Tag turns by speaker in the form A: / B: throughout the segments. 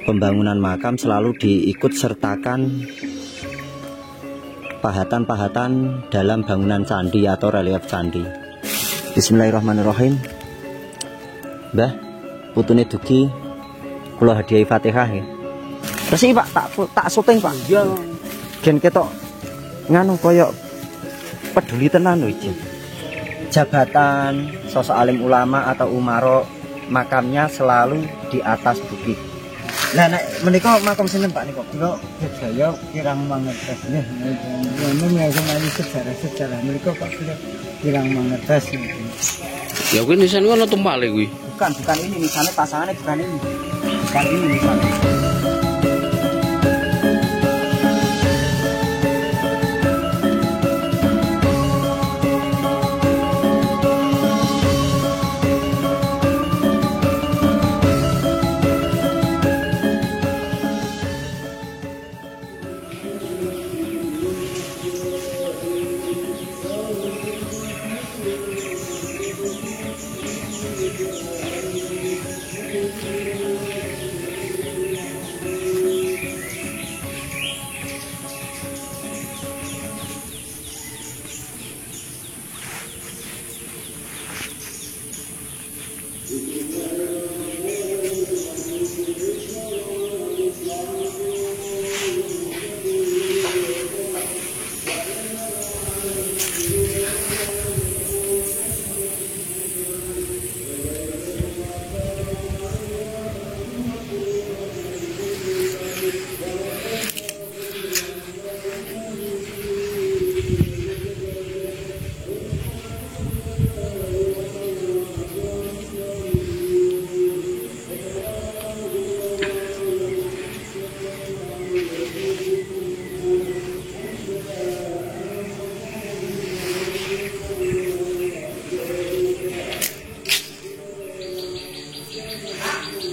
A: pembangunan makam selalu diikut sertakan pahatan-pahatan dalam bangunan candi atau relief candi. Bismillahirrahmanirrahim. Mbah, putune dugi kula hadiahi Fatihah ya. Terus iki Pak, tak syuting Pak.
B: Iya.
A: Gen ketok nganu koyo peduli tenan lho iki. Jabatan sosok alim ulama atau umaro makamnya selalu di atas bukit. Nah, nek menika makam sinten Pak niku?
B: Kalau saya kirang mengertes nih, ini mengenai sejarah mereka Pak kirang mengertes.
C: Ya kuwi nisan ono tumpale kuwi.
A: Bukan ini misalnya pasangannya bukan ini. Bukan ini misalnya.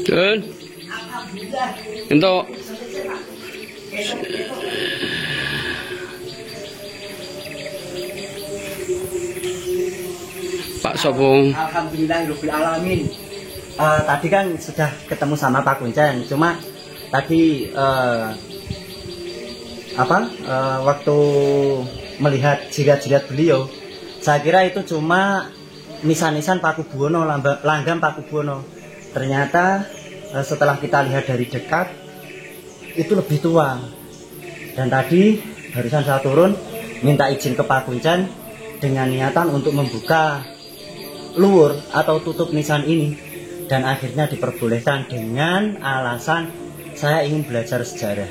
C: Dun. Entuk. Pak Sopong.
A: Alhamdulillahirabbil alamin. Tadi kan sudah ketemu sama Pak Kuncen, cuma tadi waktu melihat jirat-jirat beliau, saya kira itu cuma nisan-nisan Paku Buwono, langgam Paku Buwono. Ternyata setelah kita lihat dari dekat itu lebih tua. Dan tadi barusan saya turun minta izin ke Pak Kuncen dengan niatan untuk membuka luur atau tutup nisan ini, dan akhirnya diperbolehkan dengan alasan saya ingin belajar sejarah.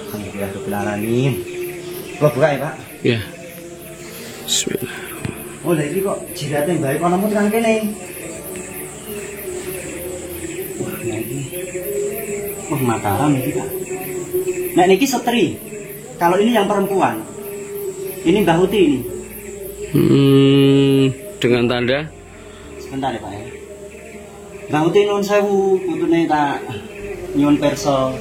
A: Alhamdulillahirrahmanirrahim. Lo buka ya Pak?
C: Ya. Bismillah.
A: Oh lagi kok jiratnya baik kalau mau tekan kene. Wah, Mataram ini Pak. Nah niki setri. Kalau ini yang perempuan. Ini Mbah Uti ini.
C: Dengan tanda.
A: Sebentar ya Pak ya. Mbah Uti nuwun sewu, putune tak nyuwun perso.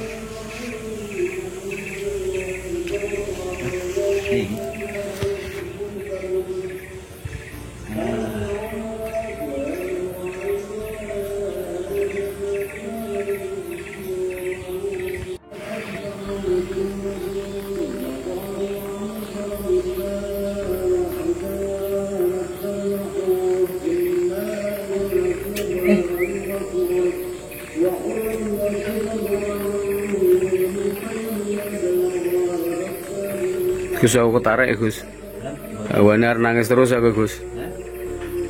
C: Gus aku ketarik ya Gus. Awane arep nangis terus aku Gus.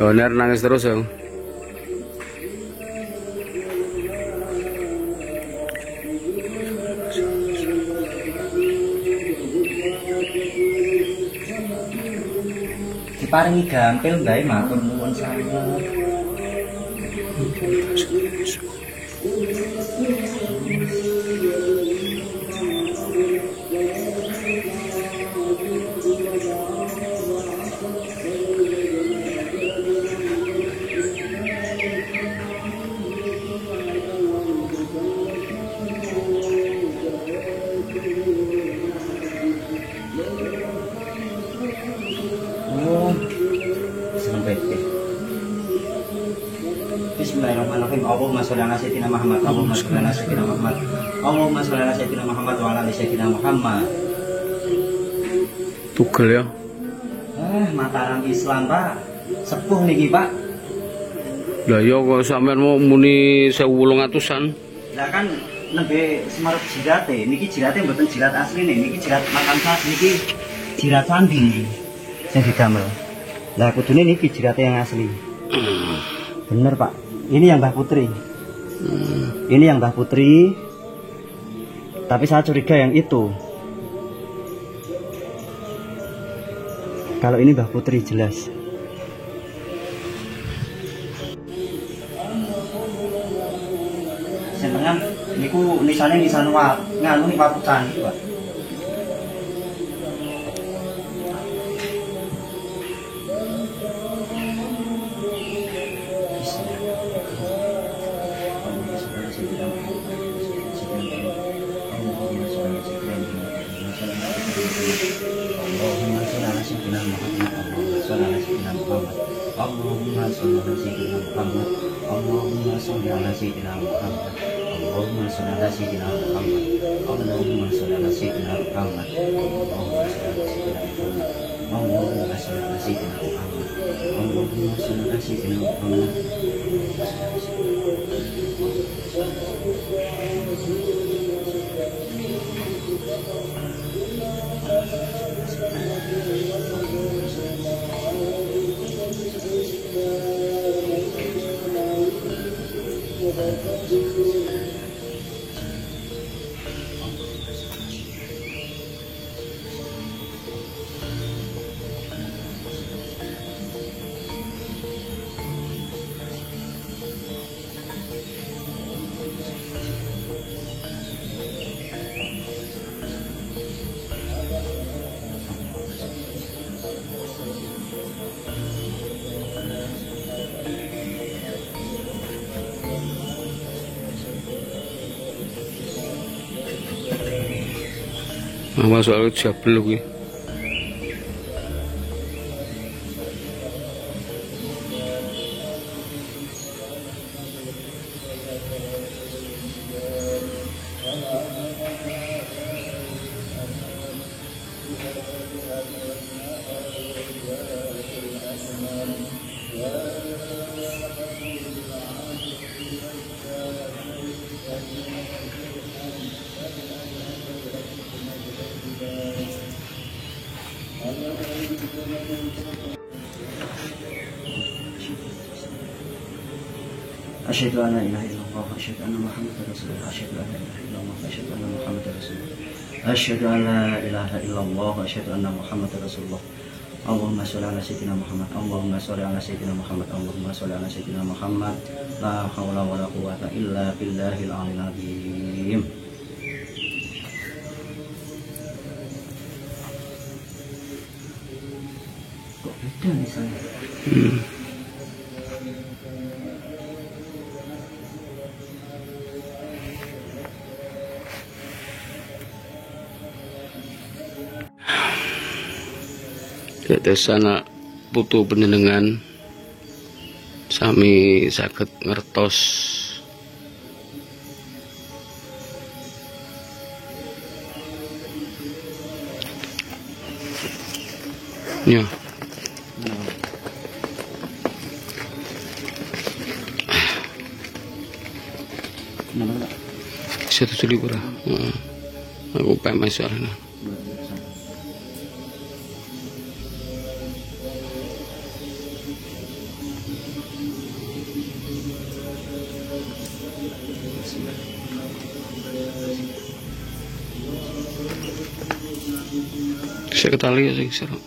C: Awane arep nangis terus aku.
A: Diparingi gampil bae matur nuwun sanget. Bismillahirrahmanirrahim. Allahumma sholli ala sayyidina Muhammad, Allahumma sholli ala sayyidina Muhammad, Allahumma sholli ala sayyidina Muhammad wa ala ali sayyidina Muhammad.
C: Tugel ya.
A: Mataram Islam, Pak. Sepuh niki, Pak.
C: Lah ya kok sampean mau muni 1800-an.
A: Lah kan nembe semarep jirate, niki jirate mboten jirat asli nih, niki jirat makam khas, niki jirat sandi sing didamel. Lah kudune niki jirate yang asli. Bener, Pak. Ini yang Mbah Putri. Ini yang Mbah Putri. Tapi saya curiga yang itu. Kalau ini Mbah Putri jelas. Senengan niku nisane nisan nganu nih paputan, Pak. Allahumma sholli ala sayyidina Muhammad, Allahumma sholli ala sayyidina Muhammad, Allahumma sholli ala sayyidina Muhammad, Allahumma sholli ala sayyidina Muhammad, Allahumma sholli ala sayyidina Muhammad, Allahumma sholli ala sayyidina Muhammad.
C: Apa soal jabel kuwi?
A: Asyhadu an la ilaha illallah, asyhadu anna Muhammadar Rasulullah, asyhadu an la ilaha illallah, asyhadu anna Muhammadar Rasulullah, asyhadu an la ilaha illallah, asyhadu anna Muhammadar Rasulullah. Allahumma sholli ala sayyidina Muhammad, Allahumma sholli ala sayyidina Muhammad, Allahumma sholli ala sayyidina Muhammad. La haula wala quwwata illa billahil aliyil azim. Kok beda nih saya?
C: Tetes anak putu panjenengan sami saged ngertos ya. Satu cili pura. Aku pengen masalahnya. Saya ketali ya sih seru.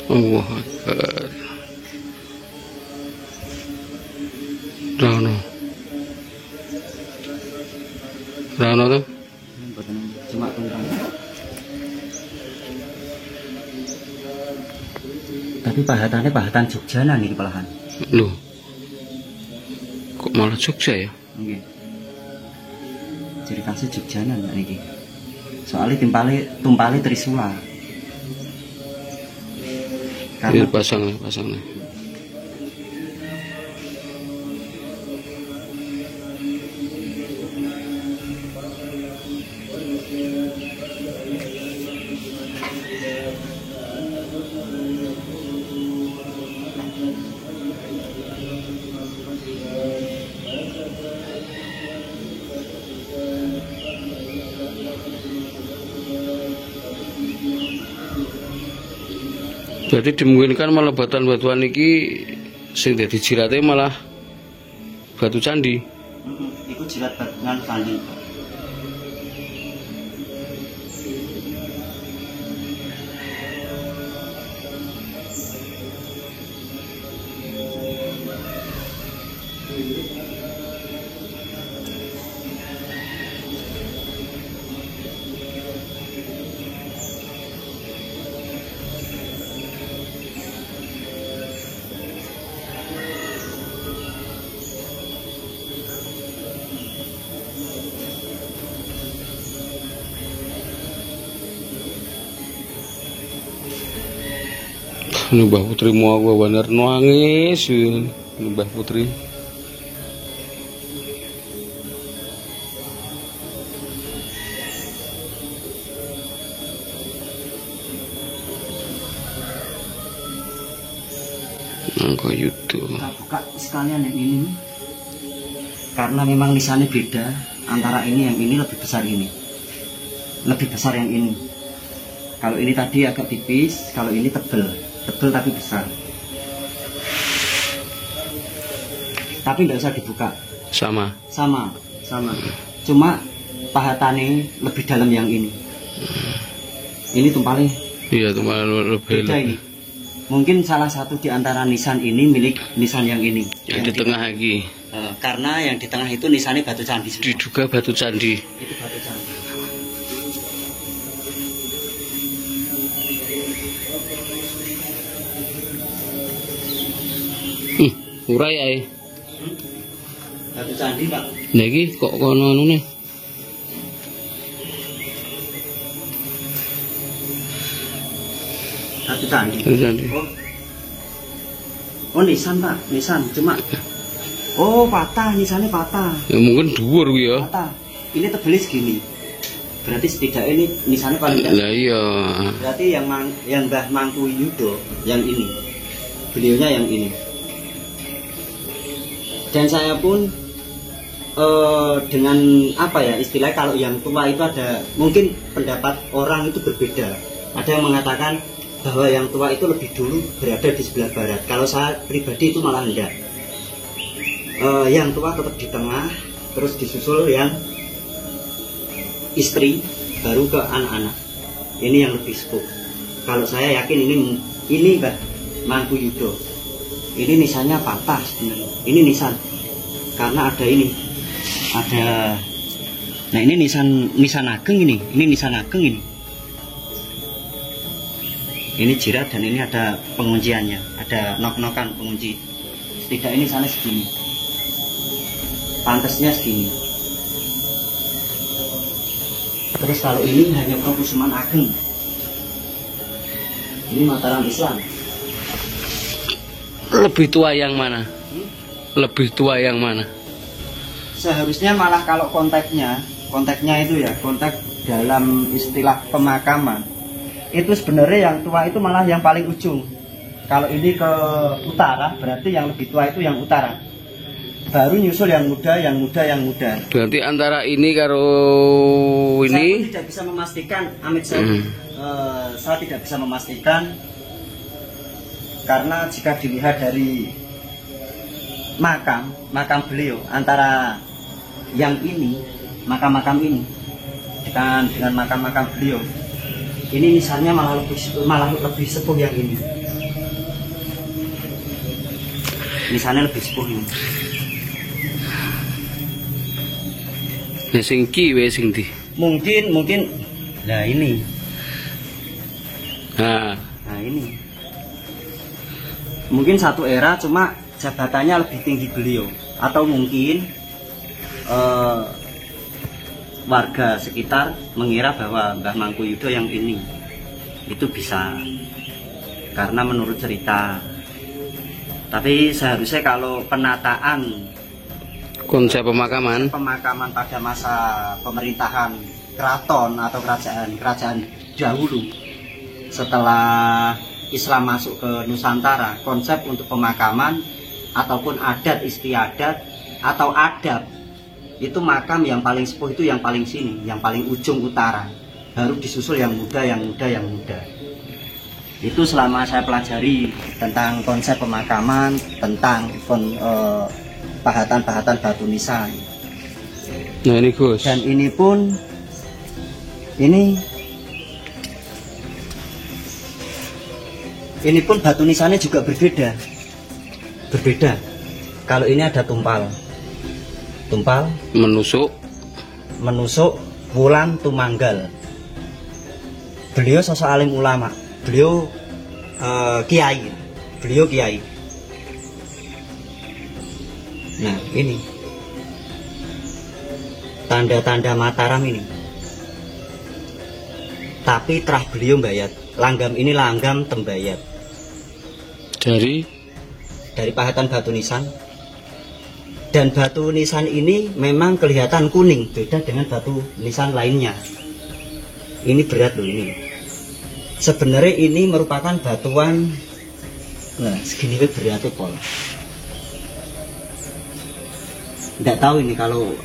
C: Allah Akbar. Rano. Rano tuh?
A: Cuma tentang Tapi pahatan Jogjanan ini pelahan.
C: Loh. Kok malah Jogja ya?
A: Nggih. Ciri khasnya Jogjanan niki. Soalnya tumpale Trisula.
C: Ini pasang nih. Jadi dimungkinkan malah batuan iki sing dadi jirate malah batu candi.
A: Iku jirat batuan candi.
C: Ini Mbah Putri mau aku bener nangis ini Mbah Putri. Nangko YouTube.
A: Kita buka sekalian yang ini. Karena memang nisannya beda antara yang ini lebih besar ini. Lebih besar yang ini. Kalau ini tadi agak tipis, kalau ini tebel tapi besar. Tapi tidak usah dibuka.
C: Sama.
A: Cuma pahatannya lebih dalam yang ini. Ini tumpalnya.
C: Iya, tumpalnya lebih.
A: Beda ini. Mungkin salah satu di antara nisan ini milik nisan yang ini.
C: Yang di tengah lagi.
A: Karena yang di tengah itu nisannya batu candi semua.
C: Diduga batu candi.
A: Itu batu candi.
C: Urai ae.
A: Batu candi, Pak.
C: Nah iki kok kono anune.
A: Batu candi. Oh, nisan, Pak. Nisan cuma patah, nisannya patah.
C: Ya mungkin dhuwur kuwi ya.
A: Patah. Ini tebelnya segini. Berarti setidaknya ini nisannya paling tinggi.
C: Lah iya.
A: Berarti yang Mbah Mangku Yudo yang ini. Beliaunya yang ini. Dan saya pun dengan apa ya istilahnya, kalau yang tua itu ada mungkin pendapat orang itu berbeda. Ada yang mengatakan bahwa yang tua itu lebih dulu berada di sebelah barat. Kalau saya pribadi itu malah enggak. Yang tua tetap di tengah, terus disusul yang istri, baru ke anak-anak. Ini yang lebih sepuh. Kalau saya yakin ini Mbah Mangku Yudo. Ini nisannya patah sebenarnya. Ini nisan karena ada ini, nah ini nisan ageng ini nisan ageng ini. Ini jirat dan ini ada pengunciannya, ada nok-nokan pengunci. Tidak, ini sana segini, pantasnya segini. Terus kalau ini hanya Kusuman Ageng. Ini Mataram Islam.
C: Lebih tua yang mana? Lebih tua yang mana?
A: Seharusnya malah kalau konteksnya itu ya, konteks dalam istilah pemakaman, itu sebenarnya yang tua itu malah yang paling ujung. Kalau ini ke utara, berarti yang lebih tua itu yang utara. Baru nyusul yang muda.
C: Berarti antara ini karo ini.
A: Saya tidak bisa memastikan, Amit saya tidak bisa memastikan. Karena jika dilihat dari makam beliau, antara yang ini, makam ini dengan makam beliau, ini misalnya malah lebih sepuh yang ini. Misalnya lebih sepuh ini.
C: Nah, sing ki wae sing ndi?
A: Mungkin nah ini.
C: Nah
A: ini. Mungkin satu era, cuma jabatannya lebih tinggi beliau, atau mungkin warga sekitar mengira bahwa Mbah Mangkuyudo yang ini itu bisa, karena menurut cerita. Tapi seharusnya kalau penataan
C: Konsep pemakaman
A: pada masa pemerintahan keraton atau kerajaan dahulu, setelah Islam masuk ke Nusantara, konsep untuk pemakaman ataupun adat istiadat atau adab, itu makam yang paling sepuh itu yang paling sini, yang paling ujung utara, baru disusul yang muda, yang muda, yang muda. Itu selama saya pelajari tentang konsep pemakaman, tentang pahatan-pahatan batu nisan.
C: nah ini Gus,
A: Dan ini pun ini batu nisannya juga berbeda. Kalau ini ada tumpal menusuk Wulan Tumanggal. Beliau sosok alim ulama, beliau kiai. Nah, ini tanda-tanda Mataram ini. Tapi terah beliau mbayat. Langgam ini langgam tembayat. Dari pahatan batu nisan. Dan batu nisan ini memang kelihatan kuning, beda dengan batu nisan lainnya. Ini berat loh ini. Sebenarnya ini merupakan batuan, nah segini berat tuh pol. Tidak tahu ini kalau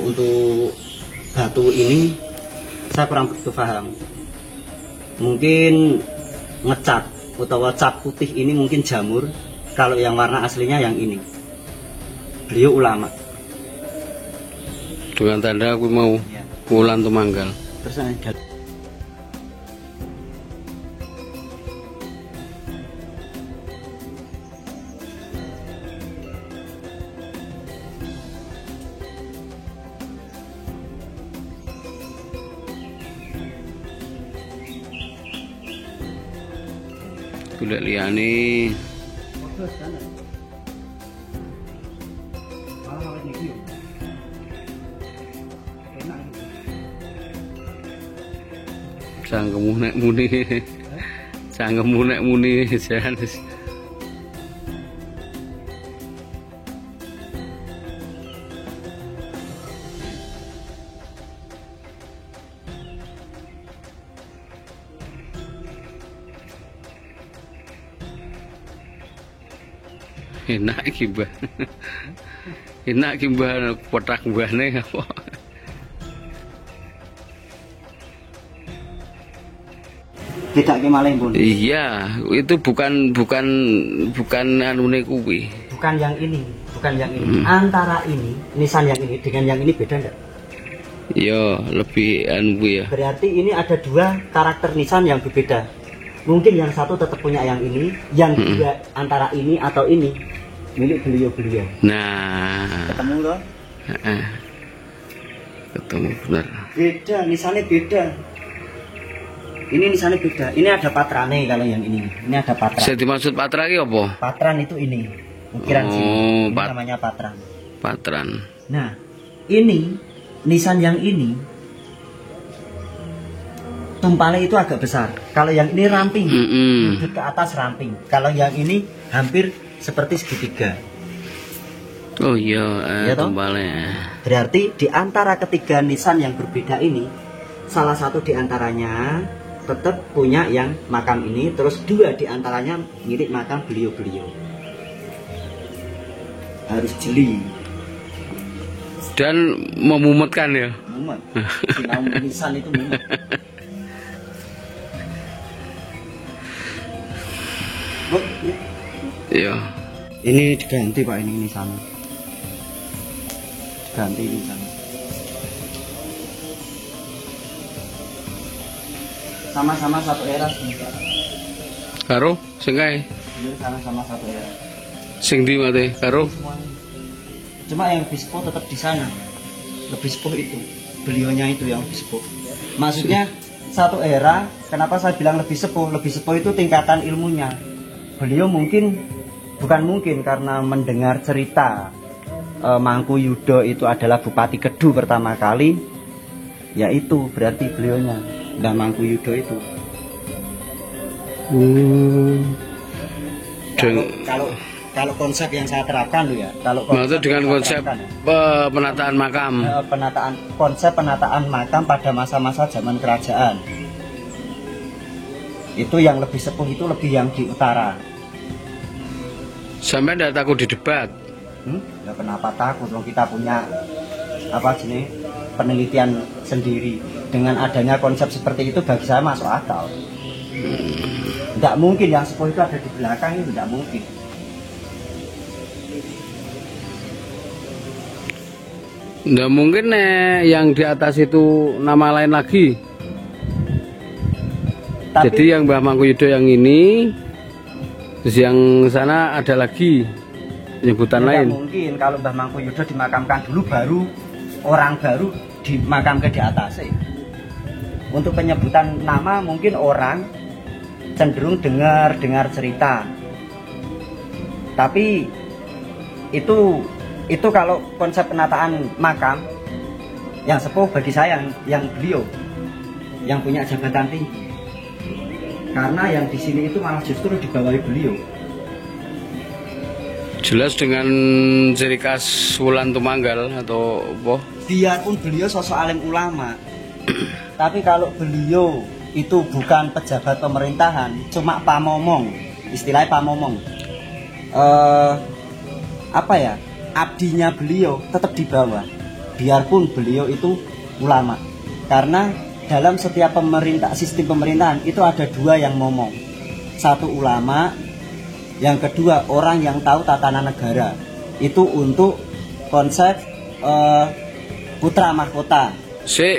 A: untuk batu ini saya kurang begitu paham. Mungkin ngecat atau cap putih ini mungkin jamur. Kalau yang warna aslinya yang ini. Beliau ulama.
C: dengan tanda aku mau
A: Ya.
C: Wulan Tumanggal.
A: Terus ada
C: Golek liyane cangkemmu nek muni. Cangkemmu nek muni jan. Enak iki, Mbah. Enak iki, Mbah, kotak mbahne apa?
A: tidak kemalih pun.
C: Iya, itu bukan anune kuwi.
A: Bukan yang ini. Antara ini, nisan yang ini dengan yang ini beda enggak?
C: Ya, lebih anu ya.
A: Berarti ini ada dua karakter nisan yang berbeda. Mungkin yang satu tetap punya yang ini, yang juga antara ini atau ini milik beliau-beliau.
C: Nah,
A: Ketemu loh?
C: ketemu benar.
A: Beda, nisannya beda. Ini nisannya beda. Ini ada patrane kalau yang ini. Ini ada patran.
C: Saya dimaksud patra iki apa?
A: Patran itu ini. Ukiran sini. Ini
C: pat-
A: namanya patran.
C: Patran.
A: Nah, ini nisan yang ini tumpalnya itu agak besar. Kalau yang ini ramping, sudut ke atas ramping. Kalau yang ini hampir seperti segitiga.
C: Oh iya,
A: Iya toh?
C: tumpalnya.
A: Berarti di antara ketiga nisan yang berbeda ini, salah satu di antaranya tetap punya yang makam ini, terus dua di antaranya milik makam beliau-beliau. Harus jeli.
C: Dan memumetkan ya.
A: Mumet. Sinau nisan itu mumet. Bu, ya.
C: Iya.
A: Ini diganti Pak, ini nisan. Diganti nisan. Sama-sama satu era sih.
C: Karo sing kae.
A: Ini sama-sama satu era.
C: Sing ndi mate? Karo
A: Semuanya. Cuma yang bispo tetap di sana. Lebih sepuh itu. Beliaunya itu yang lebih sepuh. Maksudnya satu era, kenapa saya bilang lebih sepuh? Lebih sepuh itu tingkatan ilmunya. Beliau mungkin bukan mungkin karena mendengar cerita Mangkuyudo itu adalah Bupati Kedu pertama kali, ya itu berarti beliaunya, Mbah Mangkuyudo itu. Kalau konsep yang saya terapkan loh ya, kalau
C: maksud dengan konsep penataan makam,
A: konsep penataan makam pada masa-masa zaman kerajaan, itu yang lebih sepuh itu lebih yang di utara.
C: Sampai tidak takut didebat?
A: Ya kenapa takut? Kalau kita punya penelitian sendiri, dengan adanya konsep seperti itu bagi saya masuk akal. Tidak mungkin yang sepuh itu ada di belakang, itu tidak mungkin.
C: Nggak mungkin yang di atas itu nama lain lagi.
A: Tapi,
C: jadi yang Mbah Mangkuyudo yang ini, terus yang sana ada lagi penyebutan lain.
A: Mungkin kalau Mbah Mangkuyudo dimakamkan dulu, baru orang baru dimakamkan di atas. Untuk penyebutan nama mungkin orang cenderung dengar cerita. Tapi itu kalau konsep penataan makam yang sepuh bagi saya yang beliau yang punya jabatan tinggi, karena yang di sini itu malah justru dibawahi beliau.
C: Jelas dengan ciri khas Wulan Tumanggal atau apa?
A: Biarpun beliau sosok alim ulama, tapi kalau beliau itu bukan pejabat pemerintahan, cuma pamomong, istilahnya pamomong, abdinya beliau tetap di bawah, biarpun beliau itu ulama. Karena dalam setiap sistem pemerintahan itu ada dua yang ngomong, satu ulama, yang kedua orang yang tahu tatanan negara. Itu untuk konsep putra mahkota.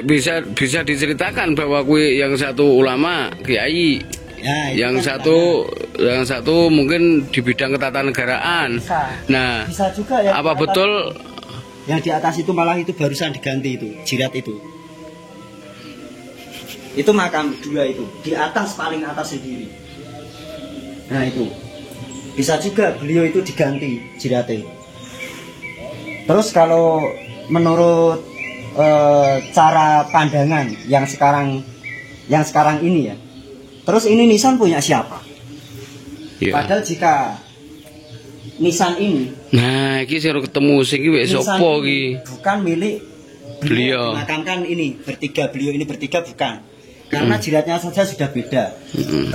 C: Bisa diceritakan bahwa kui yang satu ulama kiai, ya, yang satu mungkin di bidang ketatanegaraan. Nah,
A: bisa juga ya.
C: Apa betul
A: yang di atas itu malah itu barusan diganti itu jirat itu? Itu makam dua itu di atas, paling atas sendiri. Nah itu bisa juga beliau itu diganti jiratnya. Terus kalau menurut cara pandangan yang sekarang ini ya, terus ini nisan punya siapa?
C: Ya.
A: Padahal jika nisan ini,
C: nah iki sing ketemu sing iki sapa iki? Bukan
A: milik
C: beliau.
A: Makamkan ini bertiga, beliau ini bertiga bukan. Karena jiratnya saja sudah beda.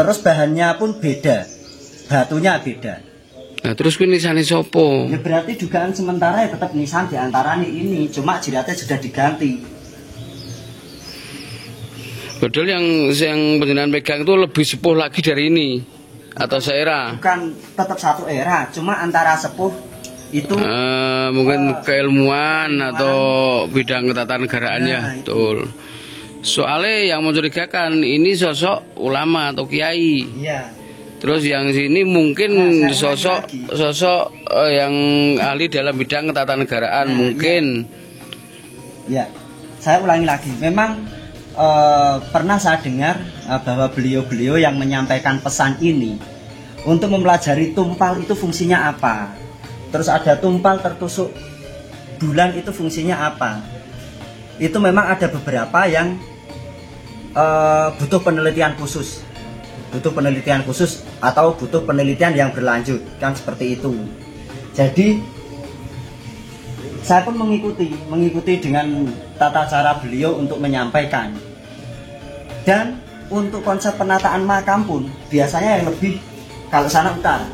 A: Terus bahannya pun beda. Batunya beda.
C: Nah, terus kuwi nisane sapa?
A: Ya berarti dugaan sementara ya tetap nisan di antara ini, cuma jiratnya sudah diganti.
C: Padahal yang panjenengan pegang itu lebih sepuh lagi dari ini atau seera?
A: Bukan, tetap satu era, cuma antara sepuh itu
C: mungkin keilmuan atau bidang ketatanegaraan ya, betul. Soalnya yang mencurigakan ini sosok ulama atau kiai.
A: Iya.
C: Terus yang sini mungkin sosok yang ahli dalam bidang ketatanegaraan mungkin.
A: Ya, saya ulangi lagi. Memang pernah saya dengar bahwa beliau-beliau yang menyampaikan pesan ini untuk mempelajari tumpal itu fungsinya apa. Terus ada tumpal tertusuk bulan itu fungsinya apa. Itu memang ada beberapa yang butuh penelitian khusus. Atau butuh penelitian yang berlanjut, kan seperti itu. Jadi saya pun mengikuti dengan tata cara beliau untuk menyampaikan. Dan untuk konsep penataan makam pun biasanya yang lebih, kalau sana utara,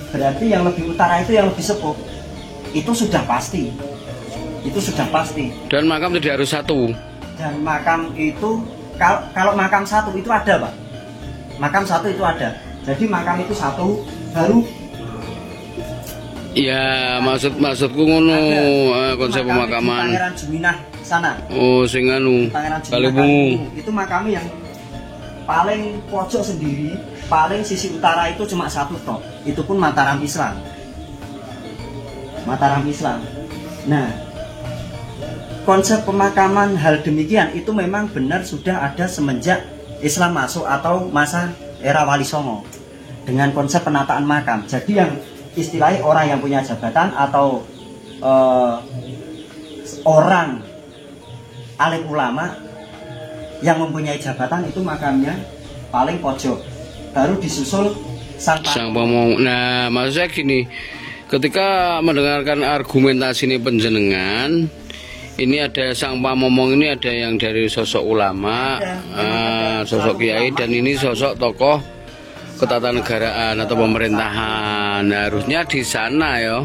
A: berarti yang lebih utara itu yang lebih sepuh. Itu sudah pasti.
C: Dan makam tidak harus satu.
A: Dan makam itu kalau makam satu itu ada, Pak. Makam satu itu ada. Jadi makam itu satu baru.
C: Ya, maksudku ngono, konsep pemakaman.
A: Pangeran Juminah sana.
C: Oh, sing anu.
A: Kalimungu. Itu makam yang paling pojok sendiri, paling sisi utara itu cuma satu tok. Itu pun Mataram Islam. Nah, konsep pemakaman hal demikian itu memang benar sudah ada semenjak Islam masuk atau masa era Wali Songo. dengan konsep penataan makam. Jadi yang istilahnya orang yang punya jabatan atau orang alim ulama yang mempunyai jabatan itu makamnya paling pojok, baru disusul sang
C: pamong. Nah, maksudnya gini, ketika mendengarkan argumentasi ini penjenengan, ini ada sang pamomong, ini ada yang dari sosok ulama, sosok kiai, dan ini sosok tokoh ketatanegaraan atau pemerintahan. Nah, harusnya di sana ya.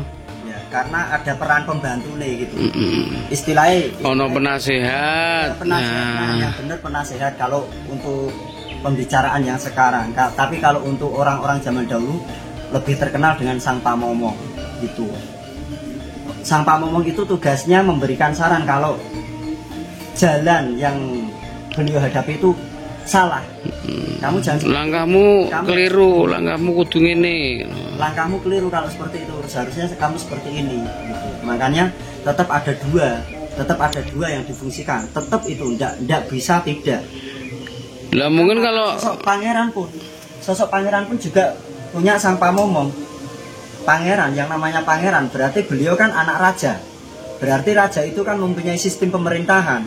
A: Karena ada peran pembantu nih gitu. Istilahnya
C: ono penasehat.
A: Yang benar penasehat kalau untuk pembicaraan yang sekarang. Tapi kalau untuk orang-orang zaman dahulu lebih terkenal dengan sang pamomong gitu. Sang pamomong itu tugasnya memberikan saran kalau jalan yang beliau hadapi itu salah. Kamu jangan,
C: langkahmu keliru, langkahmu kudu ngene.
A: Langkahmu keliru kalau seperti itu, seharusnya kamu seperti ini gitu. Makanya tetap ada dua yang difungsikan. Tetap itu enggak bisa tidak.
C: Lah mungkin kalau
A: sosok pangeran pun juga punya sang pamomong. Pangeran, yang namanya pangeran berarti beliau kan anak raja. Berarti raja itu kan mempunyai sistem pemerintahan.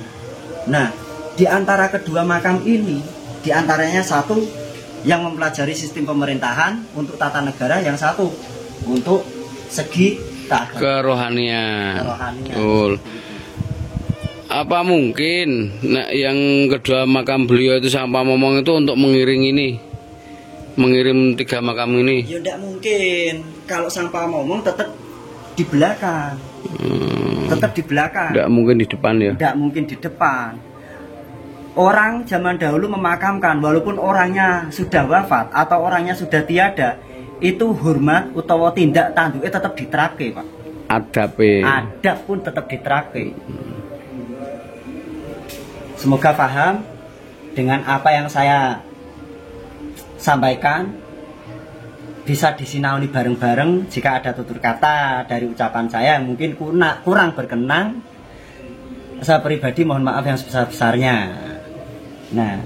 A: Nah, di antara kedua makam ini, di antaranya satu yang mempelajari sistem pemerintahan untuk tata negara, yang satu untuk segi
C: kerohanian. Betul. Apa mungkin yang kedua makam beliau itu sang pamomong itu untuk mengiring 3 makam ini?
A: Ya tidak mungkin. Kalau sang pamomong tetap di belakang. Tetap di belakang.
C: Tidak mungkin di depan ya?
A: Tidak mungkin di depan. Orang zaman dahulu memakamkan walaupun orangnya sudah wafat atau orangnya sudah tiada, itu hormat utawa tindak tanduknya tetap diterapke, Pak. Adab pun tetap diterapke. Semoga paham dengan apa yang saya sampaikan, bisa disinauni bareng-bareng. Jika ada tutur kata dari ucapan saya mungkin kurang berkenan, saya pribadi mohon maaf yang sebesar-besarnya. Nah,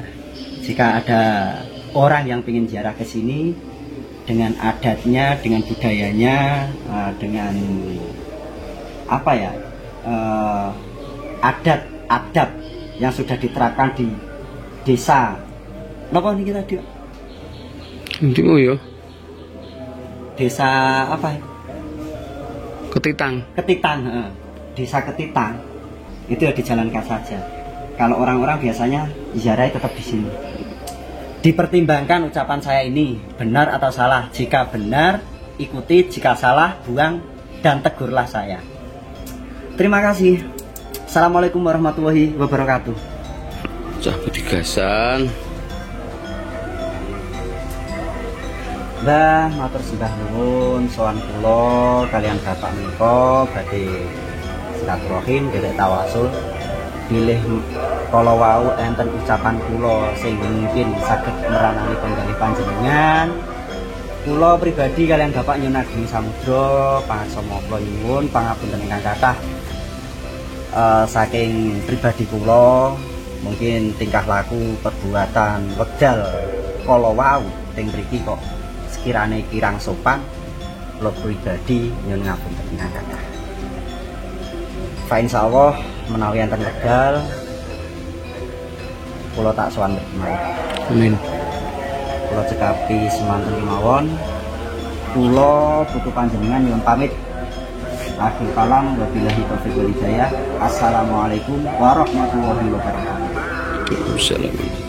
A: jika ada orang yang ingin ziarah ke sini dengan adatnya, dengan budayanya, dengan apa ya, adat yang sudah diterapkan di desa. Napa niki tadi?
C: Oh ya.
A: Desa apa?
C: Ketitang.
A: Desa Ketitang. Itu ya dijalankan saja. Kalau orang-orang biasanya ziarah tetap di sini. Dipertimbangkan ucapan saya ini benar atau salah. Jika benar, ikuti. Jika salah, buang dan tegurlah saya. Terima kasih. Assalamualaikum warahmatullahi wabarakatuh.
C: Cah petigasan.
A: Mbah, matur sembah nuwun sowan kula kalian bapak menika badhe silaturahim derek tawasul. Bilih kala wau enten ucapan kula sing mungkin saged neranani penggalih panjenengan. Kula pribadi kalian Bapak Nyun Agni Samudra pangarsama kula nyuwun pangapunten ingkang kathah. Saking pribadi kula mungkin tingkah laku perbuatan wekdal kala wau teng mriki kok sekirane kirang sopan, kula pribadi nyuwun ngapunten ingkang kathah. Fa insyaallah menawi enten wekdal kula tak sowan berkemawon.
C: Amin.
A: Kula cekapi semanten kemawon. Kula butuh panjenengan nyuwun pamit. Akhir kalam wabillahi taufiq wal hidayah. Assalamualaikum warahmatullahi wabarakatuh.
C: Waalaikumsalam.